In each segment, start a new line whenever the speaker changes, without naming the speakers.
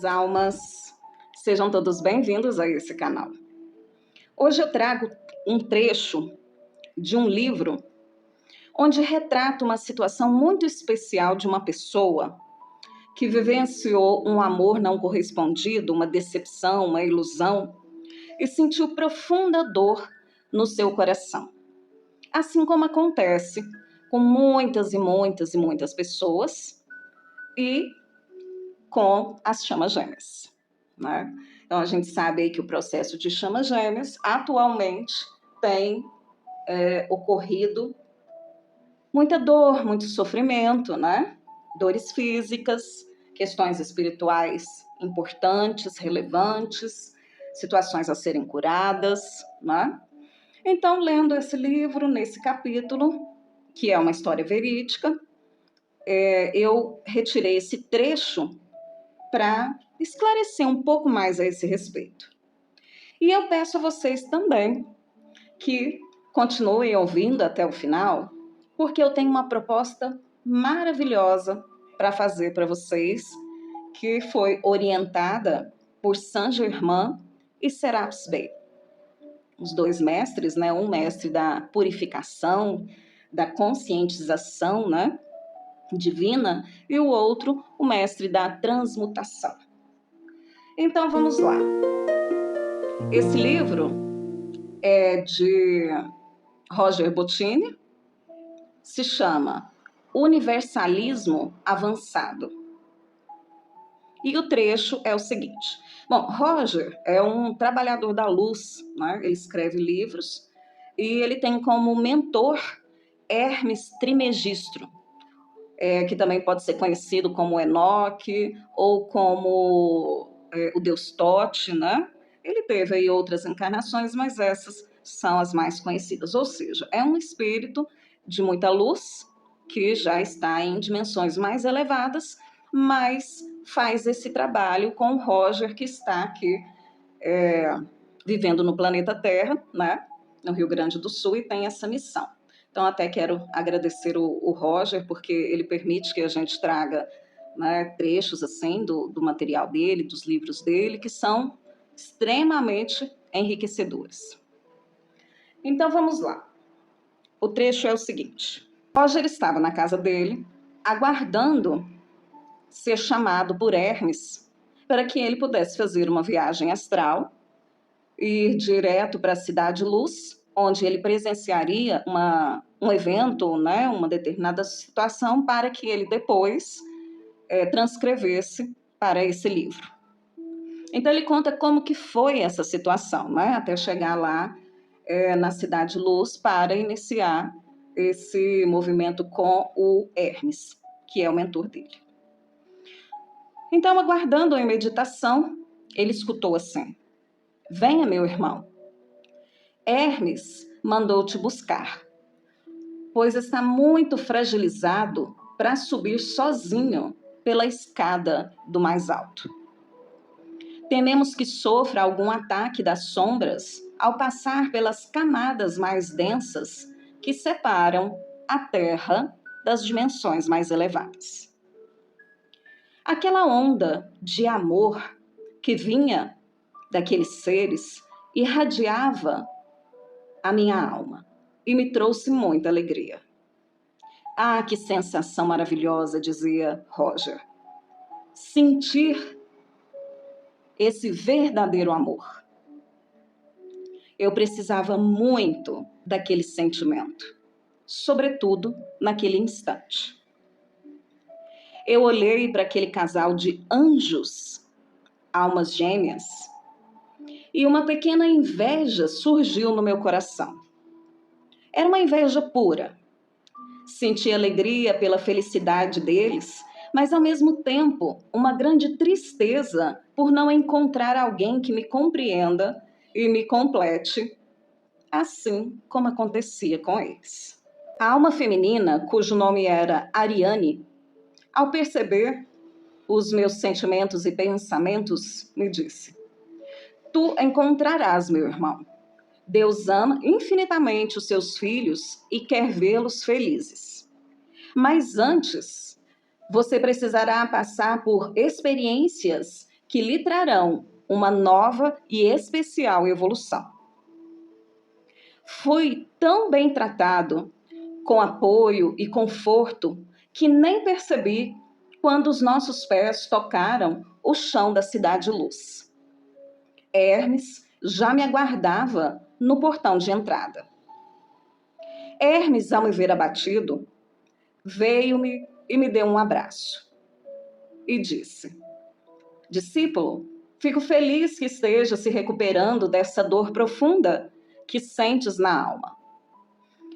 minhas almas, sejam todos bem-vindos a esse canal. Hoje eu trago um trecho de um livro onde retrata uma situação muito especial de uma pessoa que vivenciou um amor não correspondido, uma decepção, uma ilusão, e sentiu profunda dor no seu coração. Assim como acontece com muitas e muitas e muitas pessoas e com as chamas gêmeas, né? Então a gente sabe aí que o processo de chamas gêmeas atualmente tem ocorrido muita dor, muito sofrimento, né? Dores físicas, questões espirituais importantes, relevantes, situações a serem curadas, né? Então, lendo esse livro, nesse capítulo, que é uma história verídica, eu retirei esse trecho para esclarecer um pouco mais a esse respeito. E eu peço a vocês também que continuem ouvindo até o final, porque eu tenho uma proposta maravilhosa para fazer para vocês, que foi orientada por Saint-Germain e Serapis Bey. Os dois mestres, né? Um mestre da purificação, da conscientização, né? Divina, e o outro, o mestre da transmutação. Então, vamos lá. Esse livro é de Roger Bottin, se chama Universalismo Avançado. E o trecho é o seguinte. Bom, Roger é um trabalhador da luz, né? Ele escreve livros e ele tem como mentor Hermes Trismegisto, que também pode ser conhecido como Enoque ou como o Deus Tote, né? Ele teve aí outras encarnações, mas essas são as mais conhecidas. Ou seja, é um espírito de muita luz que já está em dimensões mais elevadas, mas faz esse trabalho com o Roger, que está aqui vivendo no planeta Terra, né? No Rio Grande do Sul, e tem essa missão. Então, até quero agradecer o Roger, porque ele permite que a gente traga, né, trechos assim do material dele, dos livros dele, que são extremamente enriquecedores. Então, vamos lá. O trecho é o seguinte. Roger estava na casa dele, aguardando ser chamado por Hermes para que ele pudesse fazer uma viagem astral, ir direto para a Cidade Luz, onde ele presenciaria um evento, né, uma determinada situação, para que ele depois transcrevesse para esse livro. Então ele conta como que foi essa situação, né, até chegar lá na Cidade Luz para iniciar esse movimento com o Hermes, que é o mentor dele. Então, aguardando em meditação, ele escutou assim: venha, meu irmão. Hermes mandou te buscar, pois está muito fragilizado para subir sozinho pela escada do mais alto. Tememos que sofra algum ataque das sombras ao passar pelas camadas mais densas que separam a Terra das dimensões mais elevadas. Aquela onda de amor que vinha daqueles seres irradiava a minha alma e me trouxe muita alegria. Ah, que sensação maravilhosa, dizia Roger. Sentir esse verdadeiro amor. Eu precisava muito daquele sentimento, sobretudo naquele instante. Eu olhei para aquele casal de anjos, almas gêmeas, e uma pequena inveja surgiu no meu coração. Era uma inveja pura. Senti alegria pela felicidade deles, mas ao mesmo tempo uma grande tristeza por não encontrar alguém que me compreenda e me complete, assim como acontecia com eles. A alma feminina, cujo nome era Ariane, ao perceber os meus sentimentos e pensamentos, me disse: tu encontrarás, meu irmão. Deus ama infinitamente os seus filhos e quer vê-los felizes. Mas antes, você precisará passar por experiências que lhe trarão uma nova e especial evolução. Fui tão bem tratado, com apoio e conforto, que nem percebi quando os nossos pés tocaram o chão da Cidade Luz. Hermes já me aguardava no portão de entrada. Hermes, ao me ver abatido, veio-me e me deu um abraço. E disse: discípulo, fico feliz que esteja se recuperando dessa dor profunda que sentes na alma.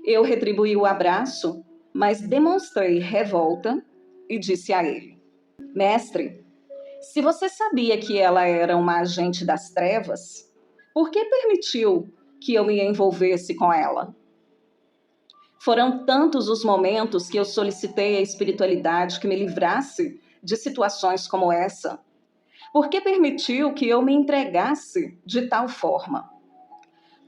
Eu retribuí o abraço, mas demonstrei revolta e disse a ele: mestre, se você sabia que ela era uma agente das trevas, por que permitiu que eu me envolvesse com ela? Foram tantos os momentos que eu solicitei à espiritualidade que me livrasse de situações como essa. Por que permitiu que eu me entregasse de tal forma?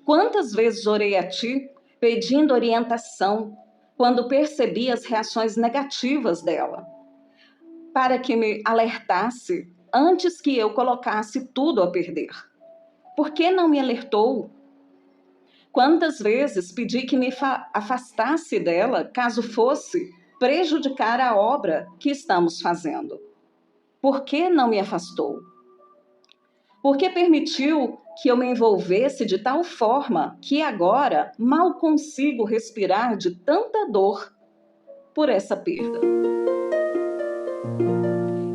Quantas vezes orei a ti pedindo orientação quando percebi as reações negativas dela, para que me alertasse antes que eu colocasse tudo a perder? Por que não me alertou? Quantas vezes pedi que me afastasse dela, caso fosse prejudicar a obra que estamos fazendo? Por que não me afastou? Por que permitiu que eu me envolvesse de tal forma que agora mal consigo respirar de tanta dor por essa perda?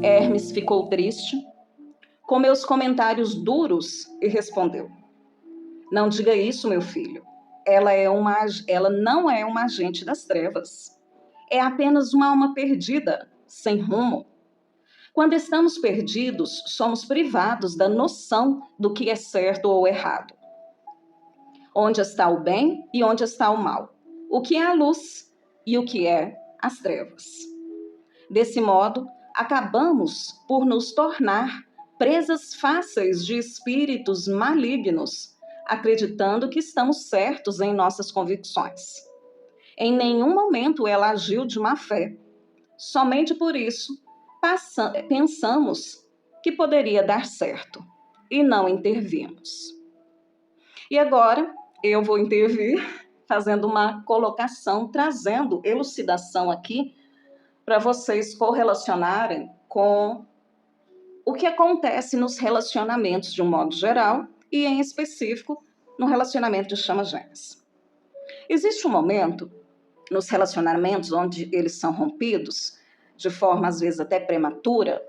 Hermes ficou triste, com meus comentários duros, e respondeu: não diga isso, meu filho. Ela não é uma agente das trevas. É apenas uma alma perdida, sem rumo. Quando estamos perdidos, somos privados da noção do que é certo ou errado. Onde está o bem e onde está o mal? O que é a luz e o que é as trevas? Desse modo, acabamos por nos tornar presas fáceis de espíritos malignos, acreditando que estamos certos em nossas convicções. Em nenhum momento ela agiu de má fé. Somente por isso pensamos que poderia dar certo e não intervimos. E agora eu vou intervir fazendo uma colocação, trazendo elucidação aqui para vocês correlacionarem com o que acontece nos relacionamentos de um modo geral e, em específico, no relacionamento de chama gêmeas. Existe um momento nos relacionamentos onde eles são rompidos, de forma às vezes até prematura,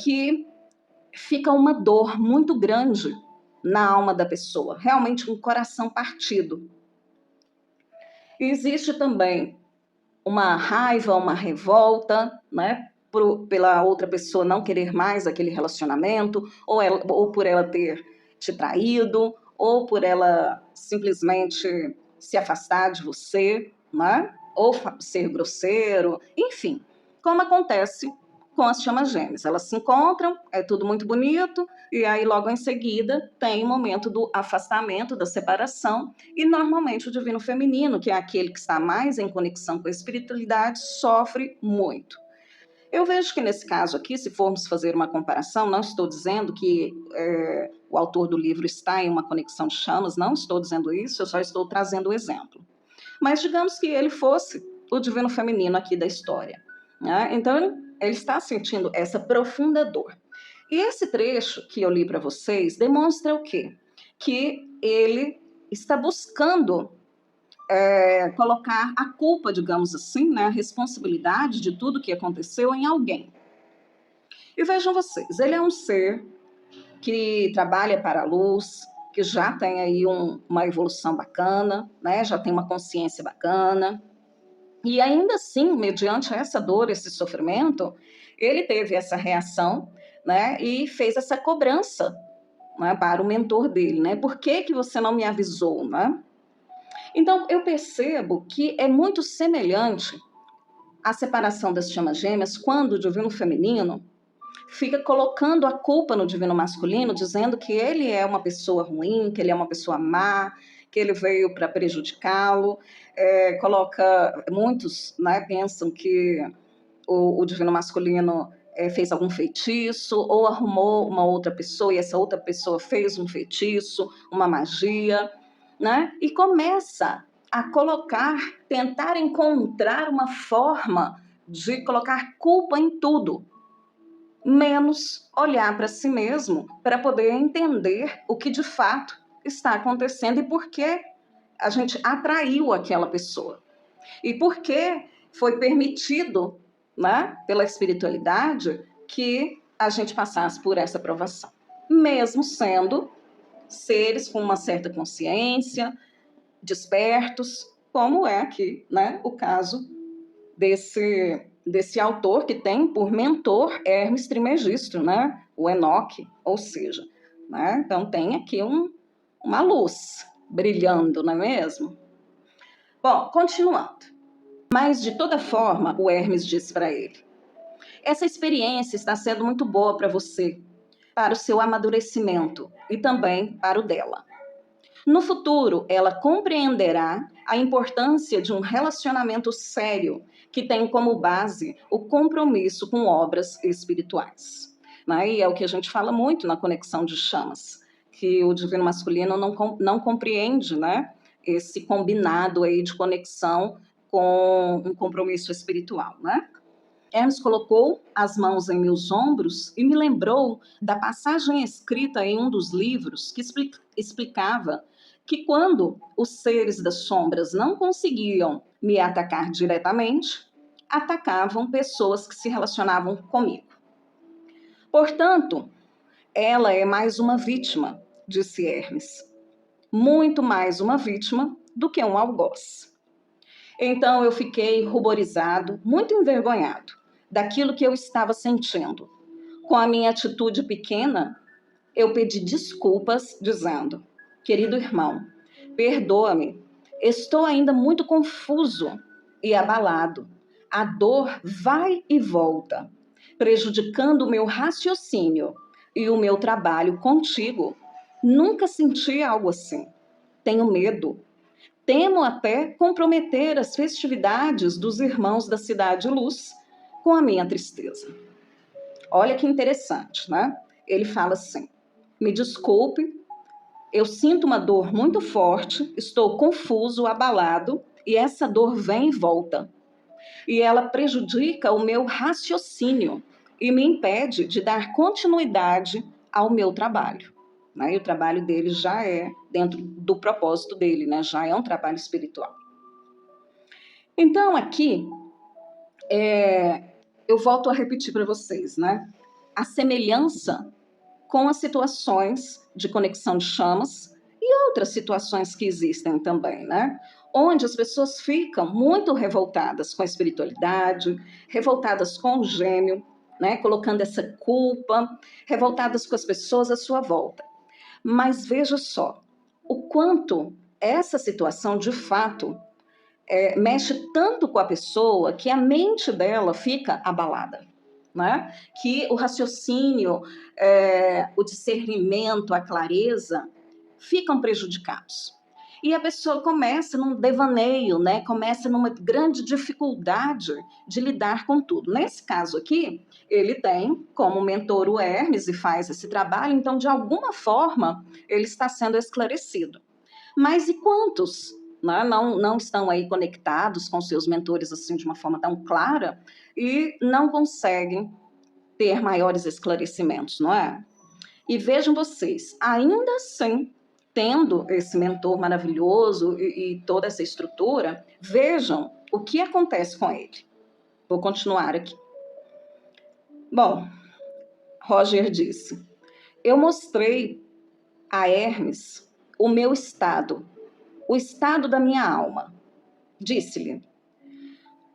que fica uma dor muito grande na alma da pessoa, realmente um coração partido. E existe também uma raiva, uma revolta, né, pela outra pessoa não querer mais aquele relacionamento, ou por ela ter te traído, ou por ela simplesmente se afastar de você, né, ou ser grosseiro, enfim, como acontece com as chamas gêmeas. Elas se encontram, é tudo muito bonito, e aí logo em seguida tem o momento do afastamento, da separação, e normalmente o divino feminino, que é aquele que está mais em conexão com a espiritualidade, sofre muito. Eu vejo que nesse caso aqui, se formos fazer uma comparação, não estou dizendo que o autor do livro está em uma conexão de chamas, não estou dizendo isso, eu só estou trazendo o exemplo. Mas digamos que ele fosse o divino feminino aqui da história, né? Então ele está sentindo essa profunda dor. E esse trecho que eu li para vocês demonstra o quê? Que ele está buscando colocar a culpa, digamos assim, né, a responsabilidade de tudo que aconteceu em alguém. E vejam vocês, ele é um ser que trabalha para a luz, que já tem aí uma evolução bacana, né, já tem uma consciência bacana, e ainda assim, mediante essa dor, esse sofrimento, ele teve essa reação, né, e fez essa cobrança, né, para o mentor dele, né, por que você não me avisou, né? Então, eu percebo que é muito semelhante à separação das chamas gêmeas quando o divino feminino fica colocando a culpa no divino masculino, dizendo que ele é uma pessoa ruim, que ele é uma pessoa má, que ele veio para prejudicá-lo. Muitos, né, pensam que o divino masculino fez algum feitiço, ou arrumou uma outra pessoa e essa outra pessoa fez um feitiço, uma magia, né? E começa a tentar encontrar uma forma de colocar culpa em tudo, menos olhar para si mesmo para poder entender o que de fato está acontecendo e por que a gente atraiu aquela pessoa. E por que foi permitido, né, pela espiritualidade que a gente passasse por essa provação. Mesmo sendo seres com uma certa consciência, despertos, como é aqui, né, o caso desse autor que tem por mentor Hermes Trismegisto, né, o Enoque, ou seja, né, então tem aqui uma luz brilhando, não é mesmo? Bom, continuando. Mas, de toda forma, o Hermes disse para ele, essa experiência está sendo muito boa para você, para o seu amadurecimento e também para o dela. No futuro, ela compreenderá a importância de um relacionamento sério que tem como base o compromisso com obras espirituais. E é o que a gente fala muito na conexão de chamas, que o divino masculino não compreende, né, esse combinado aí de conexão com um compromisso espiritual, né? Hermes colocou as mãos em meus ombros e me lembrou da passagem escrita em um dos livros que explicava que quando os seres das sombras não conseguiam me atacar diretamente, atacavam pessoas que se relacionavam comigo. Portanto, ela é mais uma vítima, disse Hermes. Muito mais uma vítima do que um algoz. Então eu fiquei ruborizado, muito envergonhado daquilo que eu estava sentindo. Com a minha atitude pequena, eu pedi desculpas, dizendo, querido irmão, perdoa-me, estou ainda muito confuso e abalado. A dor vai e volta, prejudicando o meu raciocínio e o meu trabalho contigo. Nunca senti algo assim. Tenho medo. Temo até comprometer as festividades dos irmãos da Cidade Luz com a minha tristeza. Olha que interessante, né? Ele fala assim, me desculpe, eu sinto uma dor muito forte, estou confuso, abalado, e essa dor vem e volta. E ela prejudica o meu raciocínio e me impede de dar continuidade ao meu trabalho. E o trabalho dele já é dentro do propósito dele, né? Já é um trabalho espiritual. Então, aqui, eu volto a repetir para vocês, né? A semelhança com as situações de conexão de chamas e outras situações que existem também, né? Onde as pessoas ficam muito revoltadas com a espiritualidade, revoltadas com o gêmeo, né? Colocando essa culpa, revoltadas com as pessoas à sua volta. Mas veja só, o quanto essa situação, de fato, mexe tanto com a pessoa que a mente dela fica abalada, né? Que o raciocínio, o discernimento, a clareza ficam prejudicados. E a pessoa começa num devaneio, né? Começa numa grande dificuldade de lidar com tudo. Nesse caso aqui, ele tem como mentor o Hermes e faz esse trabalho, então, de alguma forma, ele está sendo esclarecido. Mas e quantos, né, não estão aí conectados com seus mentores assim de uma forma tão clara e não conseguem ter maiores esclarecimentos, não é? E vejam vocês, ainda assim, tendo esse mentor maravilhoso e toda essa estrutura, vejam o que acontece com ele. Vou continuar aqui. Bom, Roger disse, eu mostrei a Hermes o meu estado, o estado da minha alma. Disse-lhe,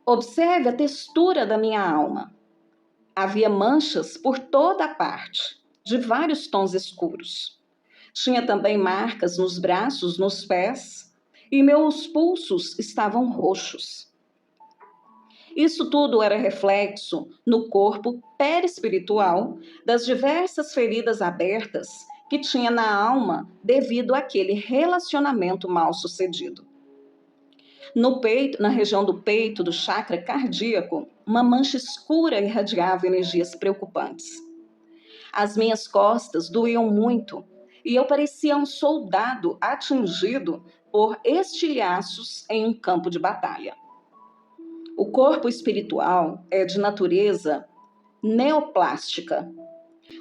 observe a textura da minha alma. Havia manchas por toda a parte, de vários tons escuros. Tinha também marcas nos braços, nos pés, e meus pulsos estavam roxos. Isso tudo era reflexo no corpo perispiritual das diversas feridas abertas que tinha na alma devido àquele relacionamento mal sucedido. No peito, na região do peito, do chakra cardíaco, uma mancha escura irradiava energias preocupantes. As minhas costas doíam muito e eu parecia um soldado atingido por estilhaços em um campo de batalha. O corpo espiritual é de natureza neoplástica.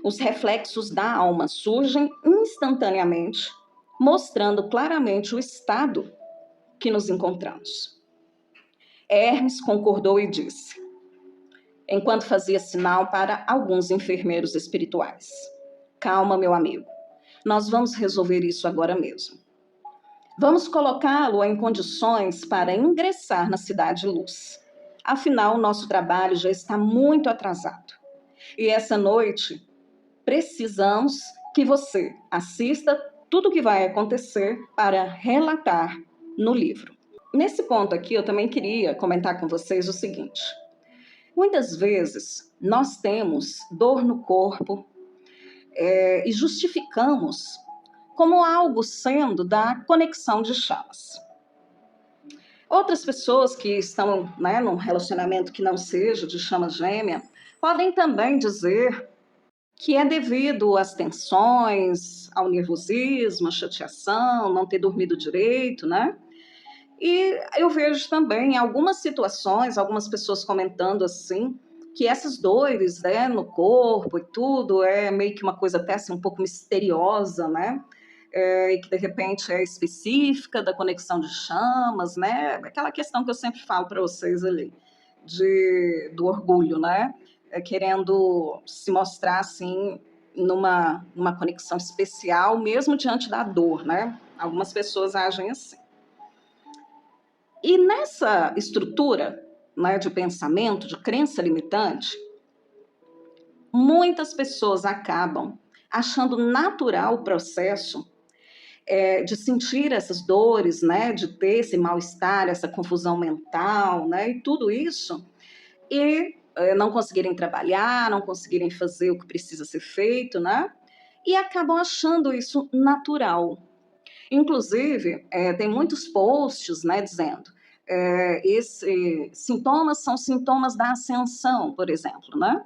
Os reflexos da alma surgem instantaneamente, mostrando claramente o estado que nos encontramos. Hermes concordou e disse, enquanto fazia sinal para alguns enfermeiros espirituais: calma, meu amigo, nós vamos resolver isso agora mesmo. Vamos colocá-lo em condições para ingressar na Cidade Luz. Afinal, nosso trabalho já está muito atrasado. E essa noite, precisamos que você assista tudo o que vai acontecer para relatar no livro. Nesse ponto aqui, eu também queria comentar com vocês o seguinte. Muitas vezes, nós temos dor no corpo e justificamos como algo sendo da conexão de chamas. Outras pessoas que estão, num relacionamento que não seja de chama gêmea, podem também dizer que é devido às tensões, ao nervosismo, à chateação, não ter dormido direito, né? E eu vejo também em algumas situações, algumas pessoas comentando assim, que essas dores, né, no corpo e tudo, é meio que uma coisa até assim, um pouco misteriosa, né? E que de repente é específica da conexão de chamas, né? Aquela questão que eu sempre falo para vocês ali, do orgulho, né? Querendo se mostrar assim numa conexão especial, mesmo diante da dor, né? Algumas pessoas agem assim. E nessa estrutura, né, de pensamento, de crença limitante, muitas pessoas acabam achando natural o processo de sentir essas dores, né, de ter esse mal-estar, essa confusão mental, né, e tudo isso, e não conseguirem trabalhar, não conseguirem fazer o que precisa ser feito, né, e acabam achando isso natural. Inclusive, tem muitos posts, né, dizendo esses sintomas são sintomas da ascensão, por exemplo, né?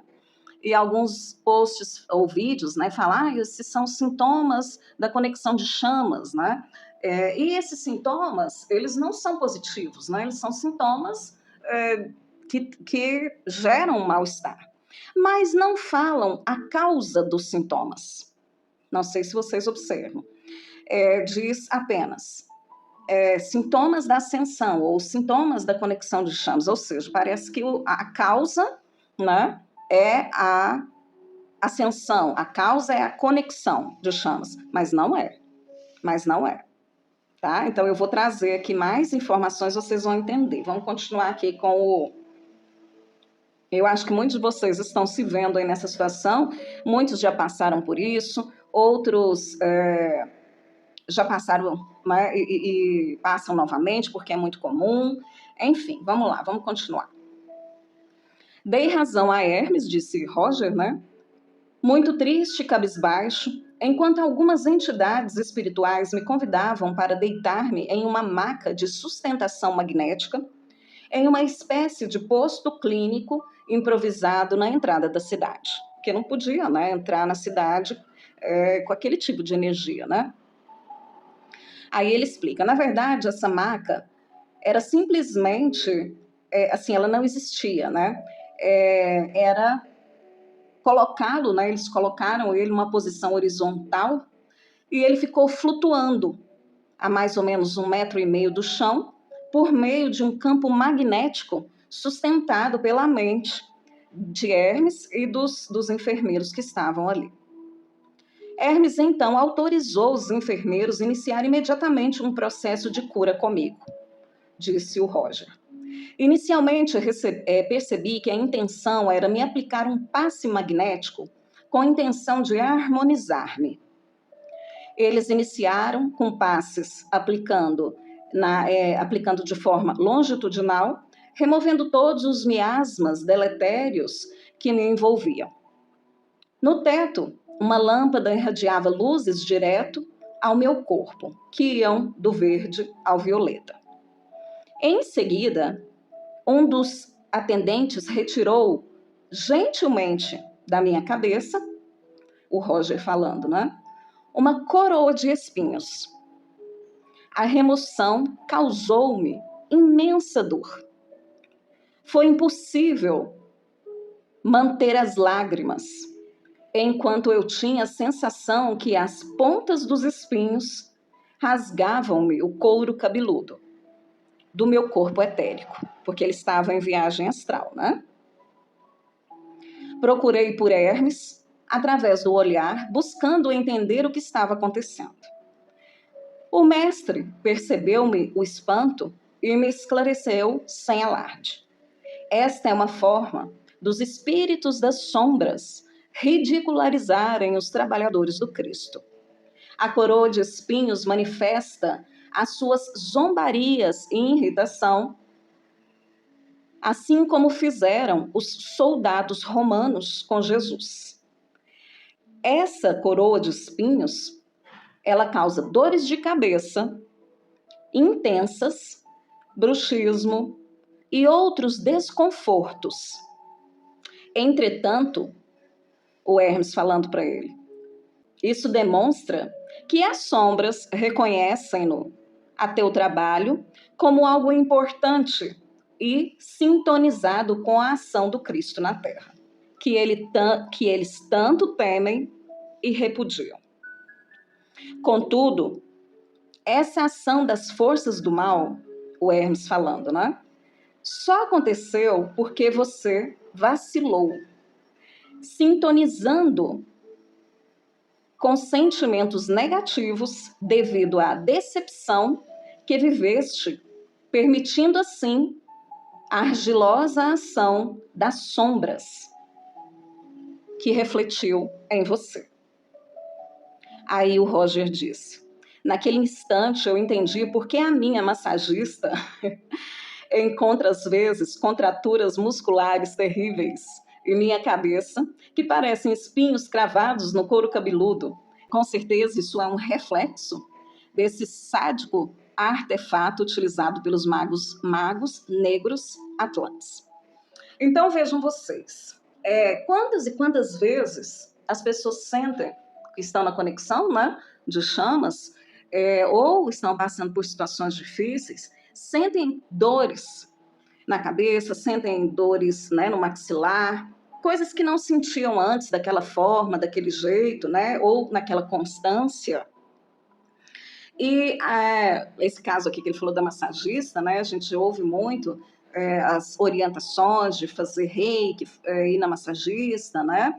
E alguns posts ou vídeos, né, falam, esses são sintomas da conexão de chamas, né? E esses sintomas, eles não são positivos, né? Eles são sintomas que geram um mal-estar, mas não falam a causa dos sintomas. Não sei se vocês observam. Diz apenas sintomas da ascensão ou sintomas da conexão de chamas, ou seja, parece que a causa, né, é a ascensão, a causa é a conexão de chamas, mas não é, tá? Então eu vou trazer aqui mais informações, vocês vão entender. Vamos continuar aqui com eu acho que muitos de vocês estão se vendo aí nessa situação, muitos já passaram por isso, outros já passaram, né, e passam novamente, porque é muito comum. Enfim, vamos lá, vamos continuar. Dei razão a Hermes, disse Roger, né? Muito triste e cabisbaixo, enquanto algumas entidades espirituais me convidavam para deitar-me em uma maca de sustentação magnética, em uma espécie de posto clínico improvisado na entrada da cidade. Porque não podia, né, entrar na cidade com aquele tipo de energia, né? Aí ele explica, na verdade, essa maca era simplesmente, assim, ela não existia, né? Era colocá-lo, né? Eles colocaram ele numa posição horizontal e ele ficou flutuando a mais ou menos 1,5 metro do chão por meio de um campo magnético sustentado pela mente de Hermes e dos enfermeiros que estavam ali. Hermes, então, autorizou os enfermeiros a iniciar imediatamente um processo de cura comigo, disse o Roger. Inicialmente, percebi que a intenção era me aplicar um passe magnético com a intenção de harmonizar-me. Eles iniciaram com passes aplicando de forma longitudinal, removendo todos os miasmas deletérios que me envolviam. No teto, uma lâmpada irradiava luzes direto ao meu corpo, que iam do verde ao violeta. Em seguida, um dos atendentes retirou gentilmente da minha cabeça, o Roger falando, né? Uma coroa de espinhos. A remoção causou-me imensa dor. Foi impossível manter as lágrimas, enquanto eu tinha a sensação que as pontas dos espinhos rasgavam-me o couro cabeludo do meu corpo etérico, porque ele estava em viagem astral, né? Procurei por Hermes, através do olhar, buscando entender o que estava acontecendo. O mestre percebeu-me o espanto e me esclareceu sem alarde. Esta é uma forma dos espíritos das sombras ridicularizarem os trabalhadores do Cristo. A coroa de espinhos manifesta as suas zombarias e irritação, assim como fizeram os soldados romanos com Jesus. Essa coroa de espinhos, ela causa dores de cabeça intensas, bruxismo e outros desconfortos. Entretanto, o Hermes falando para ele, isso demonstra que as sombras reconhecem-no a teu trabalho como algo importante e sintonizado com a ação do Cristo na Terra, que eles tanto temem e repudiam. Contudo, essa ação das forças do mal, o Hermes falando, né? Só aconteceu porque você vacilou, sintonizando com sentimentos negativos devido à decepção que viveste, permitindo assim a argilosa ação das sombras que refletiu em você. Aí o Roger disse, naquele instante eu entendi por que a minha massagista encontra às vezes contraturas musculares terríveis em minha cabeça, que parecem espinhos cravados no couro cabeludo. Com certeza isso é um reflexo desse sádico artefato utilizado pelos magos negros atlantes. Então vejam vocês, quantas e quantas vezes as pessoas sentem que estão na conexão, né, de chamas, ou estão passando por situações difíceis, sentem dores na cabeça, sentem dores, né, no maxilar, coisas que não sentiam antes daquela forma, daquele jeito, né, ou naquela constância. E esse caso aqui que ele falou da massagista, né, a gente ouve muito as orientações de fazer reiki, ir na massagista, né,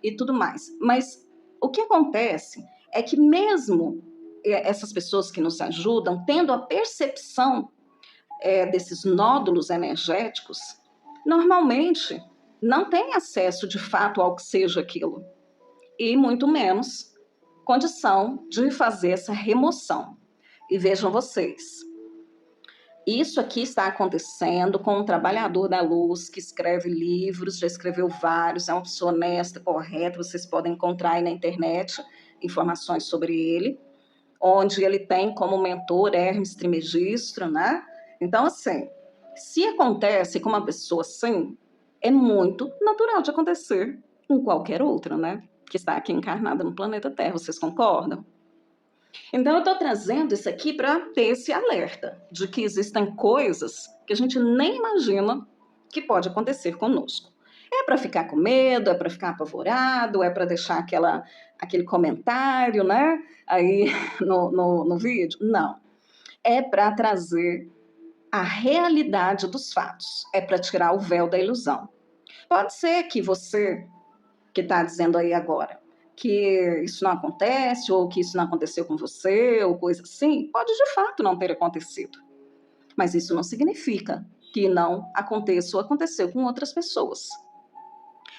e tudo mais. Mas o que acontece é que mesmo essas pessoas que nos ajudam, tendo a percepção desses nódulos energéticos, normalmente não tem acesso de fato ao que seja aquilo, e muito menos condição de fazer essa remoção. E vejam vocês, isso aqui está acontecendo com um trabalhador da luz que escreve livros, já escreveu vários, é uma pessoa honesta, correta, vocês podem encontrar aí na internet informações sobre ele, onde ele tem como mentor Hermes Trismegisto, né? Então, assim, se acontece com uma pessoa assim, é muito natural de acontecer com qualquer outra, né? Que está aqui encarnada no planeta Terra, vocês concordam? Então, eu estou trazendo isso aqui para ter esse alerta de que existem coisas que a gente nem imagina que pode acontecer conosco. É para ficar com medo, é para ficar apavorado, é para deixar aquele comentário, né? Aí no vídeo? Não. É para trazer a realidade dos fatos. É para tirar o véu da ilusão. Pode ser que você, que está dizendo aí agora, que isso não acontece, ou que isso não aconteceu com você, ou coisa assim, pode de fato não ter acontecido. Mas isso não significa que não aconteça ou aconteceu com outras pessoas.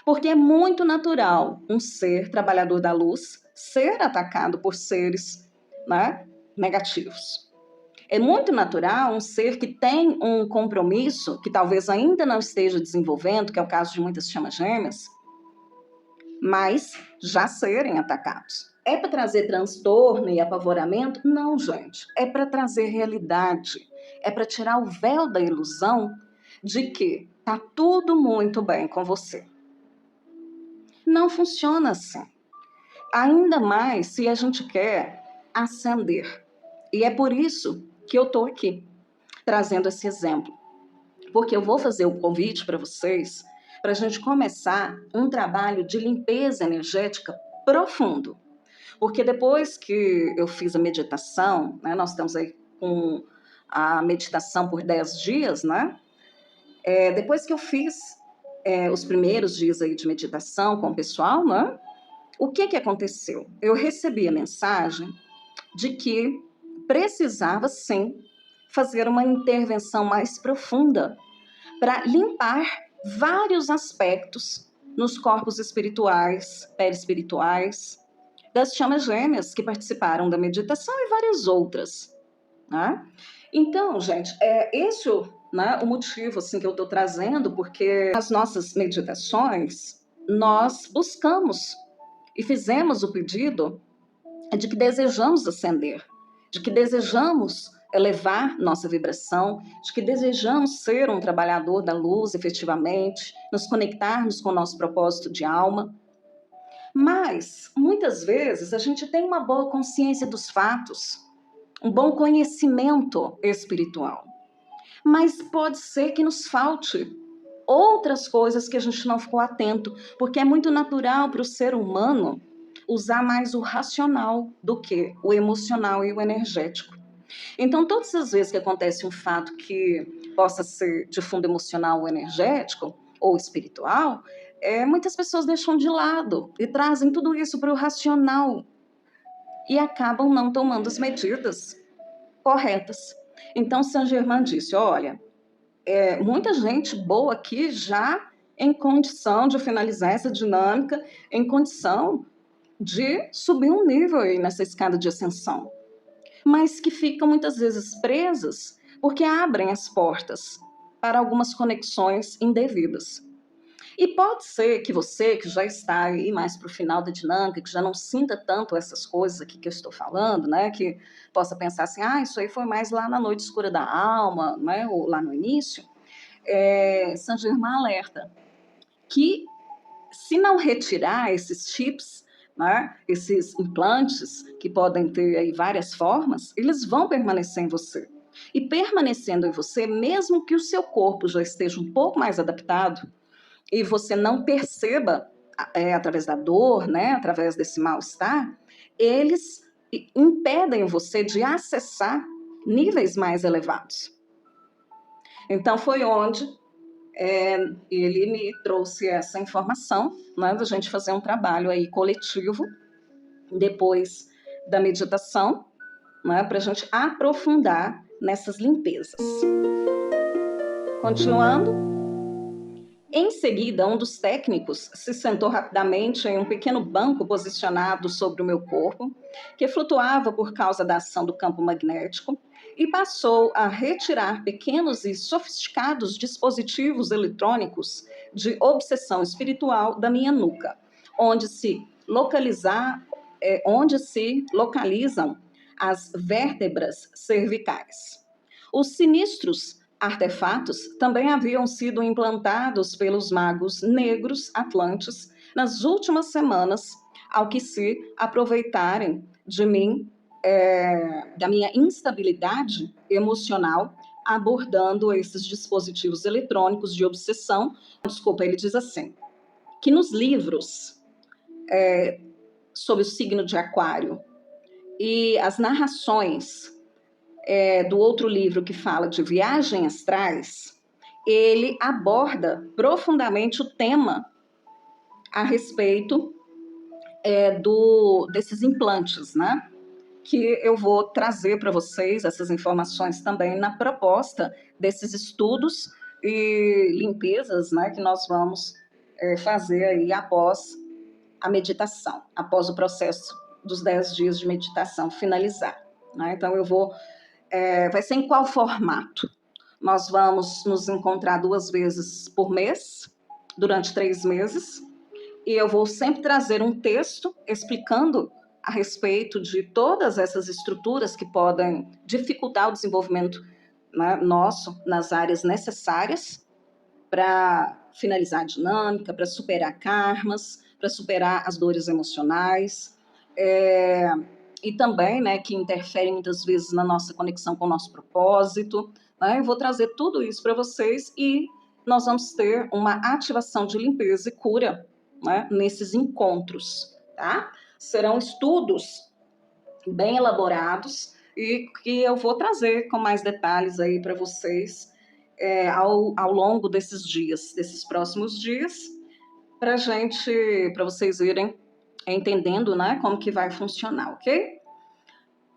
Porque é muito natural um ser trabalhador da luz ser atacado por seres, né, negativos. É muito natural um ser que tem um compromisso, que talvez ainda não esteja desenvolvendo, que é o caso de muitas chamas gêmeas, mas já serem atacados. É para trazer transtorno e apavoramento? Não, gente. É para trazer realidade. é para tirar o véu da ilusão de que tá tudo muito bem com você. Não funciona assim. Ainda mais se a gente quer ascender. E é por isso que eu estou aqui, trazendo esse exemplo. Porque eu vou fazer o convite para vocês, para a gente começar um trabalho de limpeza energética profundo. Porque depois que eu fiz a meditação, né, nós estamos aí com a meditação por 10 dias, né? Depois que eu fiz os primeiros dias aí de meditação com o pessoal, né? O que aconteceu? Eu recebi a mensagem de que precisava, sim, fazer uma intervenção mais profunda para limpar vários aspectos nos corpos espirituais, perispirituais, das chamas gêmeas que participaram da meditação e várias outras. Né? Então, gente, esse né, o motivo assim, que eu estou trazendo, porque nas nossas meditações nós buscamos e fizemos o pedido de que desejamos ascender, de que desejamos elevar nossa vibração, de que desejamos ser um trabalhador da luz efetivamente, nos conectarmos com o nosso propósito de alma. Mas, muitas vezes, a gente tem uma boa consciência dos fatos, um bom conhecimento espiritual. Mas pode ser que nos falte outras coisas que a gente não ficou atento, porque é muito natural para o ser humano usar mais o racional do que o emocional e o energético. Então, todas as vezes que acontece um fato que possa ser de fundo emocional ou energético, ou espiritual, muitas pessoas deixam de lado e trazem tudo isso para o racional e acabam não tomando as medidas corretas. Então, Saint-Germain disse, olha, muita gente boa aqui já em condição de finalizar essa dinâmica, em condição de subir um nível aí nessa escada de ascensão, mas que ficam muitas vezes presas porque abrem as portas para algumas conexões indevidas. E pode ser que você, que já está aí mais para o final da dinâmica, que já não sinta tanto essas coisas aqui que eu estou falando, né, que possa pensar assim, isso aí foi mais lá na noite escura da alma, né, ou lá no início, Saint-Germain alerta que se não retirar esses chips, né, esses implantes, que podem ter aí várias formas, eles vão permanecer em você. E permanecendo em você, mesmo que o seu corpo já esteja um pouco mais adaptado, e você não perceba, através da dor, né, através desse mal-estar, eles impedem você de acessar níveis mais elevados. Então, foi onde ele me trouxe essa informação, né, da gente fazer um trabalho aí coletivo, depois da meditação, né, para a gente aprofundar nessas limpezas. Continuando. Em seguida, um dos técnicos se sentou rapidamente em um pequeno banco posicionado sobre o meu corpo, que flutuava por causa da ação do campo magnético, e passou a retirar pequenos e sofisticados dispositivos eletrônicos de obsessão espiritual da minha nuca, onde se localizam as vértebras cervicais. Os sinistros artefatos também haviam sido implantados pelos magos negros atlantes nas últimas semanas, ao que se aproveitarem de mim, da minha instabilidade emocional, abordando esses dispositivos eletrônicos de obsessão. Desculpa, ele diz assim, que nos livros sobre o signo de Aquário e as narrações do outro livro que fala de viagens astrais, ele aborda profundamente o tema a respeito desses implantes, né? Que eu vou trazer para vocês essas informações também na proposta desses estudos e limpezas, né, que nós vamos fazer aí após a meditação, após o processo dos 10 dias de meditação finalizar. Né? Então, eu vou... vai ser em qual formato? Nós vamos nos encontrar 2 vezes por mês, durante 3 meses, e eu vou sempre trazer um texto explicando a respeito de todas essas estruturas que podem dificultar o desenvolvimento né, nosso nas áreas necessárias para finalizar a dinâmica, para superar karmas, para superar as dores emocionais, e também, né, que interferem muitas vezes na nossa conexão com o nosso propósito, né? Eu vou trazer tudo isso para vocês e nós vamos ter uma ativação de limpeza e cura, né, nesses encontros, tá? Serão estudos bem elaborados e que eu vou trazer com mais detalhes aí para vocês ao longo desses dias, desses próximos dias, para vocês irem entendendo, né, como que vai funcionar, ok?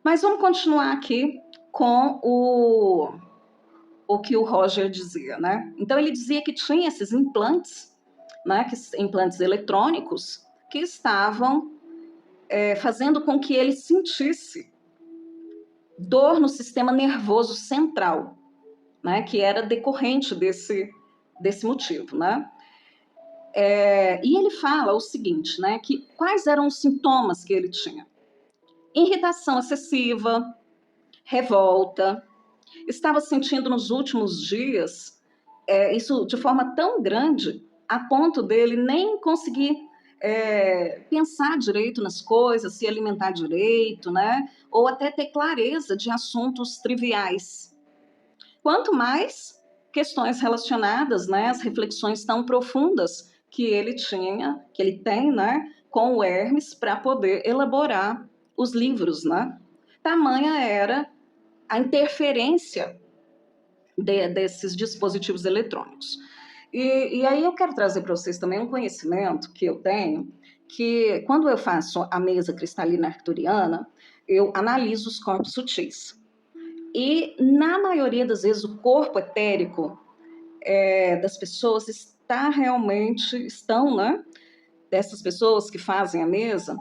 Mas vamos continuar aqui com o que o Roger dizia, né? Então ele dizia que tinha esses implantes, né, implantes eletrônicos, que estavam fazendo com que ele sentisse dor no sistema nervoso central, né, que era decorrente desse motivo, né? E ele fala o seguinte, né, que quais eram os sintomas que ele tinha? Irritação excessiva, revolta, estava sentindo nos últimos dias isso de forma tão grande a ponto dele nem conseguir pensar direito nas coisas, se alimentar direito, né? Ou até ter clareza de assuntos triviais. Quanto mais questões relacionadas, né, às reflexões tão profundas que ele tem, né, com o Hermes para poder elaborar os livros, né? Tamanha era a interferência desses dispositivos eletrônicos. E aí eu quero trazer para vocês também um conhecimento que eu tenho, que quando eu faço a mesa cristalina arcturiana, eu analiso os corpos sutis. E, na maioria das vezes, o corpo etérico das pessoas estão, né? Dessas pessoas que fazem a mesa,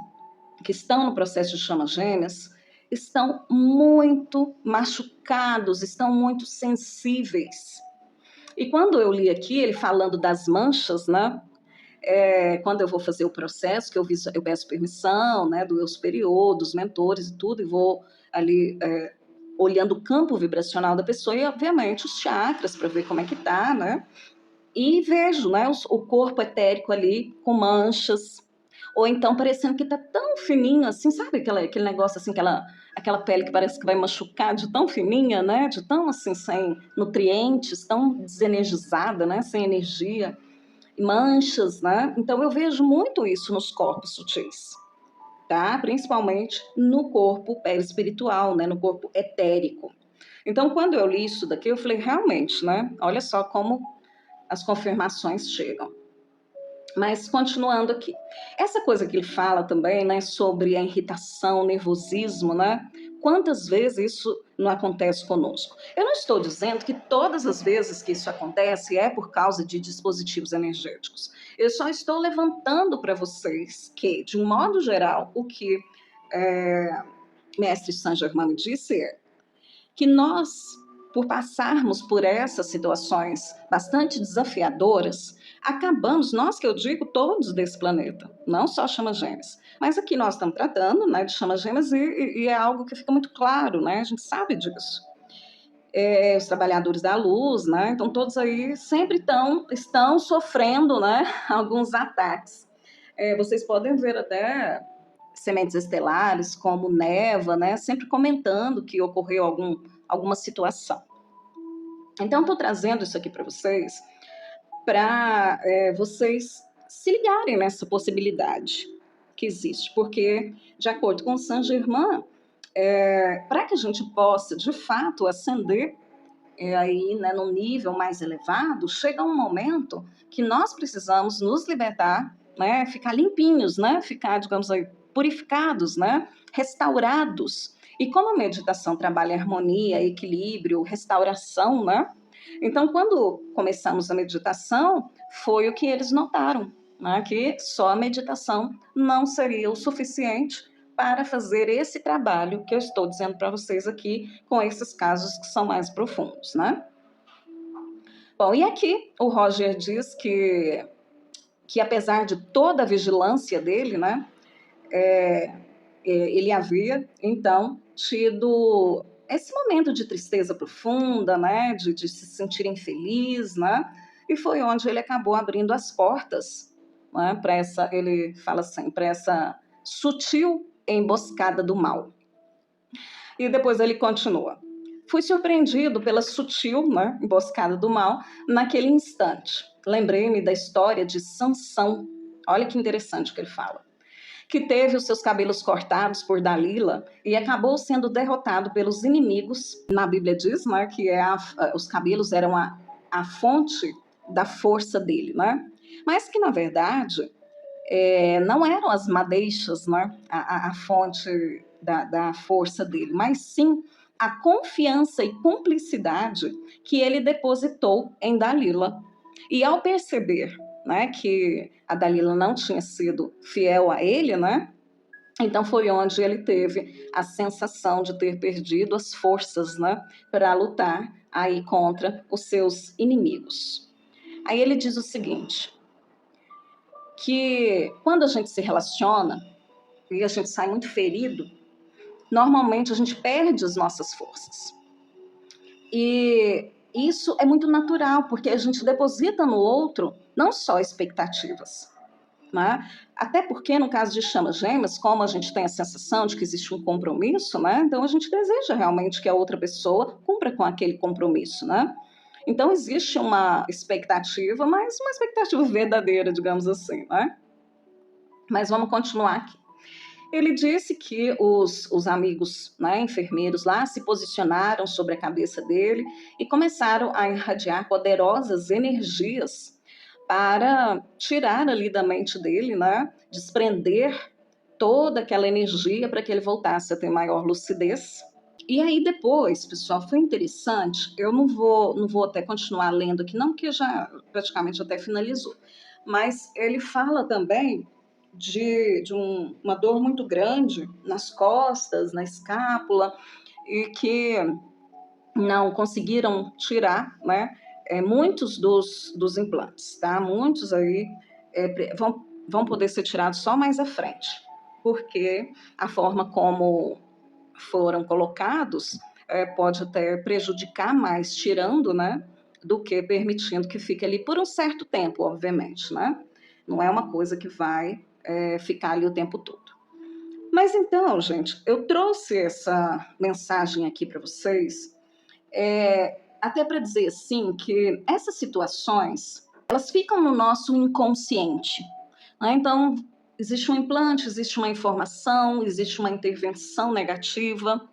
que estão no processo de chamas gêmeas, estão muito machucados, estão muito sensíveis. E quando eu li aqui, ele falando das manchas, né? Quando eu vou fazer o processo, que eu peço permissão, né, do eu superior, dos mentores e tudo, e vou ali olhando o campo vibracional da pessoa e, obviamente, os chakras para ver como é que tá, né? E vejo, né, o corpo etérico ali com manchas, ou então parecendo que tá tão fininho assim, sabe aquele negócio assim, aquela pele que parece que vai machucar de tão fininha, né? De tão assim, sem nutrientes, tão desenergizada, né? Sem energia, manchas, né? Então eu vejo muito isso nos corpos sutis, tá? Principalmente no corpo perispiritual, né? No corpo etérico. Então, quando eu li isso daqui, eu falei, realmente, né? Olha só como as confirmações chegam. Mas continuando aqui, essa coisa que ele fala também, né, sobre a irritação, o nervosismo, né? Quantas vezes isso não acontece conosco? Eu não estou dizendo que todas as vezes que isso acontece é por causa de dispositivos energéticos. Eu só estou levantando para vocês que, de um modo geral, o que Mestre Saint Germain disse é que nós, por passarmos por essas situações bastante desafiadoras, acabamos, nós que eu digo, todos desse planeta, não só chamas gêmeas, mas aqui nós estamos tratando, né, de chamas gêmeas e é algo que fica muito claro, né, a gente sabe disso. Os trabalhadores da luz, né, então todos aí sempre estão sofrendo, né, alguns ataques. Vocês podem ver até sementes estelares, como Neva, né, sempre comentando que ocorreu alguma situação. Então, estou trazendo isso aqui para vocês, para vocês se ligarem nessa possibilidade que existe, porque, de acordo com Saint Germain, para que a gente possa, de fato, ascender aí, né, num nível mais elevado, chega um momento que nós precisamos nos libertar, né, ficar limpinhos, né, ficar, digamos aí, purificados, né, restaurados. E como a meditação trabalha harmonia, equilíbrio, restauração, né? Então, quando começamos a meditação, foi o que eles notaram, né, que só a meditação não seria o suficiente para fazer esse trabalho que eu estou dizendo para vocês aqui, com esses casos que são mais profundos, né? Bom, e aqui o Roger diz que apesar de toda a vigilância dele, né, ele havia, então, tido esse momento de tristeza profunda, né, de se sentir infeliz, né, e foi onde ele acabou abrindo as portas, né, para essa, ele fala assim, para essa sutil emboscada do mal. E depois ele continua. Fui surpreendido pela sutil, né, emboscada do mal naquele instante. Lembrei-me da história de Sansão. Olha que interessante o que ele fala. Que teve os seus cabelos cortados por Dalila e acabou sendo derrotado pelos inimigos. Na Bíblia diz, né, que os cabelos eram a fonte da força dele, né? Mas que, na verdade, não eram as madeixas, né, a fonte da força dele, mas sim a confiança e cumplicidade que ele depositou em Dalila. E ao perceber, né, que a Dalila não tinha sido fiel a ele, né, então foi onde ele teve a sensação de ter perdido as forças, né, para lutar aí contra os seus inimigos. Aí ele diz o seguinte, que quando a gente se relaciona e a gente sai muito ferido, normalmente a gente perde as nossas forças. E isso é muito natural, porque a gente deposita no outro não só expectativas, né? Até porque, no caso de chamas gêmeas, como a gente tem a sensação de que existe um compromisso, né? Então a gente deseja realmente que a outra pessoa cumpra com aquele compromisso, né? Então existe uma expectativa, mas uma expectativa verdadeira, digamos assim, né? Mas vamos continuar aqui. Ele disse que os amigos, né, enfermeiros lá se posicionaram sobre a cabeça dele e começaram a irradiar poderosas energias para tirar ali da mente dele, né, desprender toda aquela energia para que ele voltasse a ter maior lucidez. E aí depois, pessoal, foi interessante, eu não vou até continuar lendo aqui não, porque já praticamente até finalizou, mas ele fala também de uma dor muito grande nas costas, na escápula, e que não conseguiram tirar, né, muitos dos implantes, tá? Muitos aí vão poder ser tirados só mais à frente, porque a forma como foram colocados pode até prejudicar mais tirando, né, do que permitindo que fique ali por um certo tempo, obviamente, né? Não é uma coisa que vai ficar ali o tempo todo. Mas então, gente, eu trouxe essa mensagem aqui para vocês, até para dizer assim que essas situações elas ficam no nosso inconsciente, né? Então existe um implante, existe uma informação, existe uma intervenção negativa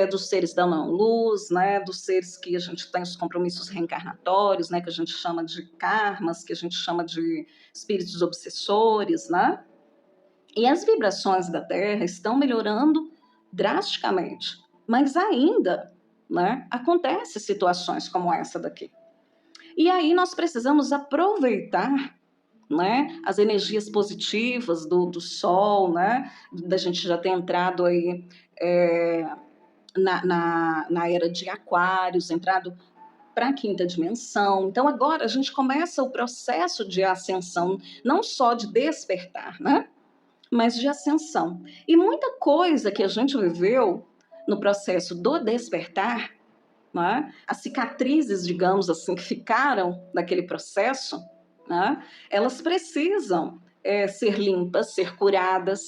dos seres da não-luz, né, dos seres que a gente tem os compromissos reencarnatórios, né, que a gente chama de karmas, que a gente chama de espíritos obsessores, né? E as vibrações da Terra estão melhorando drasticamente, mas ainda, né, acontecem situações como essa daqui. E aí nós precisamos aproveitar, né, as energias positivas do Sol, né, da gente já ter entrado aí na era de Aquários, entrado para a quinta dimensão. Então agora a gente começa o processo de ascensão, não só de despertar, né, mas de ascensão. E muita coisa que a gente viveu no processo do despertar, né, as cicatrizes, digamos assim, que ficaram naquele processo, né, elas precisam ser limpas, ser curadas,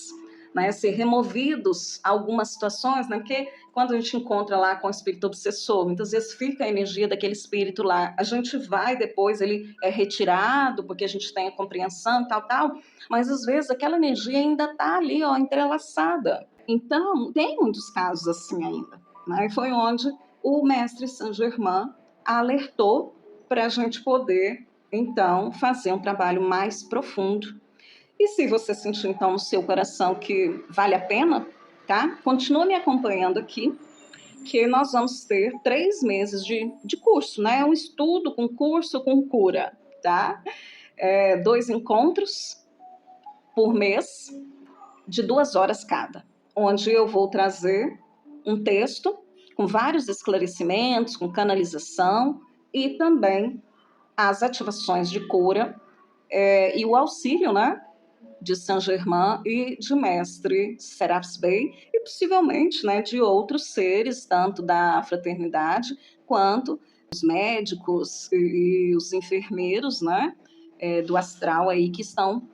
né, ser removidos algumas situações, né, porque quando a gente encontra lá com o espírito obsessor, muitas vezes fica a energia daquele espírito lá, a gente vai depois, ele é retirado, porque a gente tem a compreensão, tal, mas às vezes aquela energia ainda está ali, ó, entrelaçada. Então, tem muitos casos assim ainda, né, e foi onde o mestre Saint-Germain alertou para a gente poder, então, fazer um trabalho mais profundo. E se você sentir, então, no seu coração que vale a pena, tá? Continua me acompanhando aqui, que nós vamos ter 3 meses de curso, né? Um estudo com curso com cura, tá? 2 encontros por mês, de 2 horas cada, onde eu vou trazer um texto com vários esclarecimentos, com canalização e também as ativações de cura e o auxílio, né, de Saint-Germain e de Mestre Serapis Bey, e possivelmente, né, de outros seres, tanto da fraternidade quanto os médicos e os enfermeiros, né, do astral aí que estão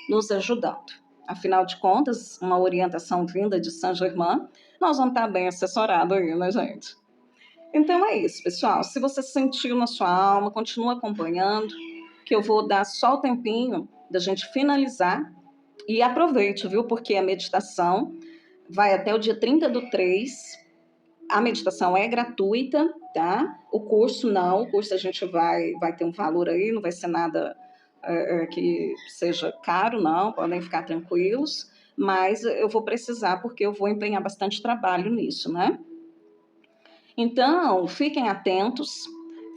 nos ajudando. Afinal de contas, uma orientação vinda de Saint-Germain, nós vamos estar bem assessorados aí, né, gente? Então é isso, pessoal. Se você sentiu na sua alma, continua acompanhando, que eu vou dar só o tempinho da gente finalizar. E aproveite, viu? Porque a meditação vai até o dia 30/3. A meditação é gratuita, tá? O curso não. O curso a gente vai ter um valor aí, não vai ser nada que seja caro, não. Podem ficar tranquilos. Mas eu vou precisar, porque eu vou empenhar bastante trabalho nisso, né? Então, fiquem atentos,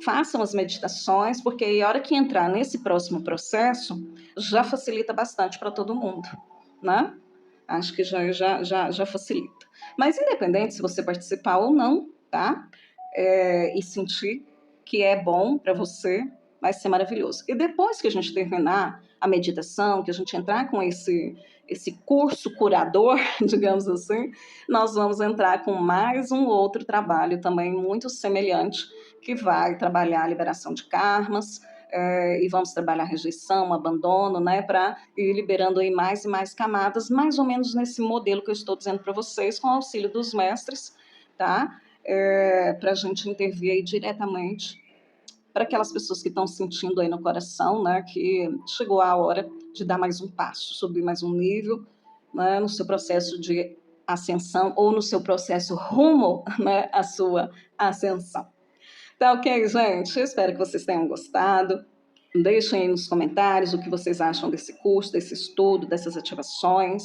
façam as meditações, porque aí, a hora que entrar nesse próximo processo, já facilita bastante para todo mundo, né? Acho que já facilita. Mas, independente se você participar ou não, tá? E sentir que é bom para você, vai ser maravilhoso. E depois que a gente terminar a meditação, que a gente entrar com esse curso curador, digamos assim, nós vamos entrar com mais um outro trabalho também muito semelhante, que vai trabalhar a liberação de karmas, e vamos trabalhar rejeição, abandono, né, para ir liberando aí mais e mais camadas, mais ou menos nesse modelo que eu estou dizendo para vocês, com o auxílio dos mestres, tá? Para a gente intervir aí diretamente para aquelas pessoas que estão sentindo aí no coração, né, que chegou a hora de dar mais um passo, subir mais um nível, né, no seu processo de ascensão ou no seu processo rumo, né, à sua ascensão. Tá ok, gente? Eu espero que vocês tenham gostado. Deixem aí nos comentários o que vocês acham desse curso, desse estudo, dessas ativações.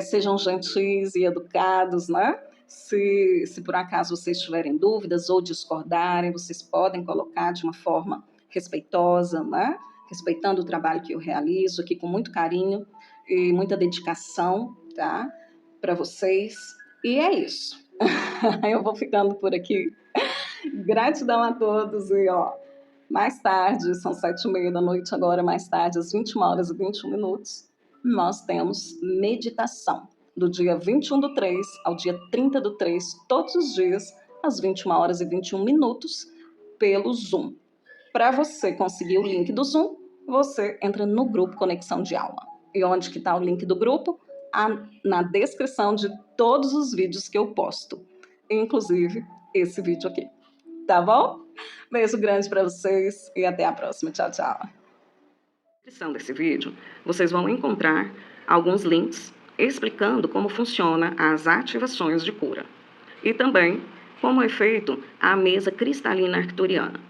Sejam gentis e educados, né? Se por acaso vocês tiverem dúvidas ou discordarem, vocês podem colocar de uma forma respeitosa, né? Respeitando o trabalho que eu realizo aqui com muito carinho e muita dedicação, tá? Para vocês. E é isso. Eu vou ficando por aqui. Gratidão a todos e, mais tarde, são 7h30 agora, mais tarde, às 21h21, nós temos meditação, do dia 21/3 ao dia 30/3, todos os dias, às 21h21, pelo Zoom. Para você conseguir o link do Zoom, você entra no grupo Conexão de Alma. E onde que está o link do grupo? Na descrição de todos os vídeos que eu posto, inclusive esse vídeo aqui. Tá bom? Beijo grande para vocês e até a próxima. Tchau, tchau. Na descrição desse vídeo, vocês vão encontrar alguns links explicando como funciona as ativações de cura e também como é feito a mesa cristalina arcturiana.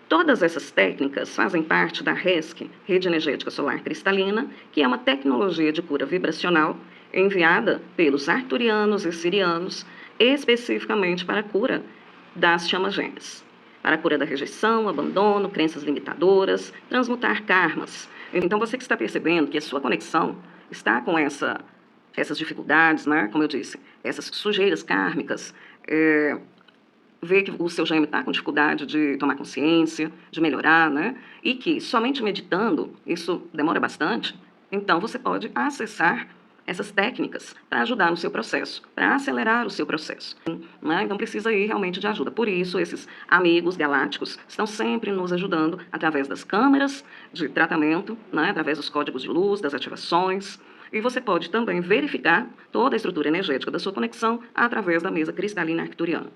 Todas essas técnicas fazem parte da RESC, Rede Energética Solar Cristalina, que é uma tecnologia de cura vibracional enviada pelos arcturianos e sirianos especificamente para a cura das chamas gêmeas, para a cura da rejeição, abandono, crenças limitadoras, transmutar karmas. Então, você que está percebendo que a sua conexão está com essas dificuldades, né? Como eu disse, essas sujeiras kármicas, vê que o seu gêmeo está com dificuldade de tomar consciência, de melhorar, né? E que somente meditando, isso demora bastante, então você pode acessar essas técnicas para ajudar no seu processo, para acelerar o seu processo, né? Então precisa ir realmente de ajuda. Por isso, esses amigos galácticos estão sempre nos ajudando através das câmeras de tratamento, né? Através dos códigos de luz, das ativações. E você pode também verificar toda a estrutura energética da sua conexão através da mesa cristalina arcturiana.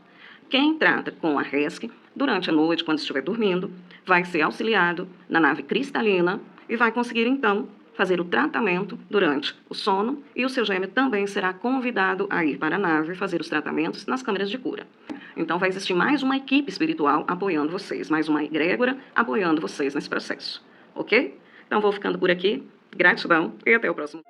Quem trata com a RESC, durante a noite, quando estiver dormindo, vai ser auxiliado na nave cristalina e vai conseguir, então, fazer o tratamento durante o sono, e o seu gêmeo também será convidado a ir para a nave fazer os tratamentos nas câmeras de cura. Então vai existir mais uma equipe espiritual apoiando vocês, mais uma egrégora apoiando vocês nesse processo, ok? Então vou ficando por aqui, gratidão e até o próximo.